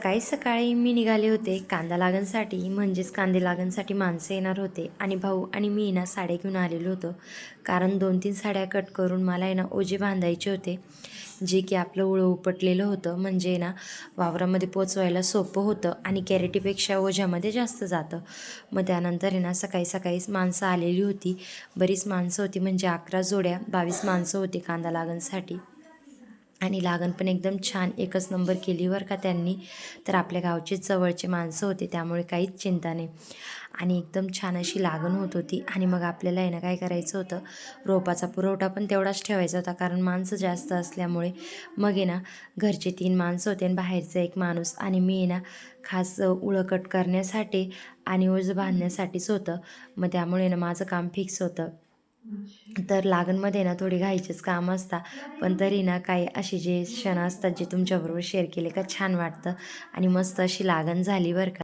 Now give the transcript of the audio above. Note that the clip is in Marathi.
सकाळी सकाळी मी निघाले होते कांदा लागणसाठी, म्हणजेच कांदे लागणसाठी माणसं येणार होते आणि भाऊ आणि मी ना साड्या घेऊन आलेलो होतो. कारण 2-3 साड्या कट करून मला आहे ना ओझे बांधायचे होते, जे की आपलं उळं उपटलेलं होतं. म्हणजे ना वावरामध्ये पोचवायला सोपं होतं आणि कॅरेटीपेक्षा ओझ्यामध्ये जास्त जातं. मग त्यानंतर आहे ना सकाळी सकाळीच माणसं आलेली होती, बरीच माणसं होती, म्हणजे 11 जोड्या 22 माणसं होती कांदा लागणसाठी. आणि लागण पण एकदम छान एकच नंबर केली बरं का त्यांनी. तर आपल्या गावचेच जवळचे माणसं होते, त्यामुळे काहीच चिंता नाही. आणि एकदम छान अशी लागण होत होती. आणि मग आपल्याला आहे ना काय करायचं होतं, रोपाचा पुरवठा पण तेवढाच ठेवायचा होता, कारण माणसं जास्त असल्यामुळे. मग आहे ना घरचे 3 माणसं होते आणि बाहेरचा एक माणूस, आणि मी आहे ना खास उळं कट करण्यासाठी आणि ओझं बांधण्यासाठीच होतं. मग त्यामुळे ना माझं काम फिक्स होतं. तर लागणमध्ये ना थोडी घाईचेच काम असतात, पण तरी ना काही असे जे क्षण असतात जे तुमच्याबरोबर शेअर केले का छान वाटतं. आणि मस्त अशी लागण झाली बरं का.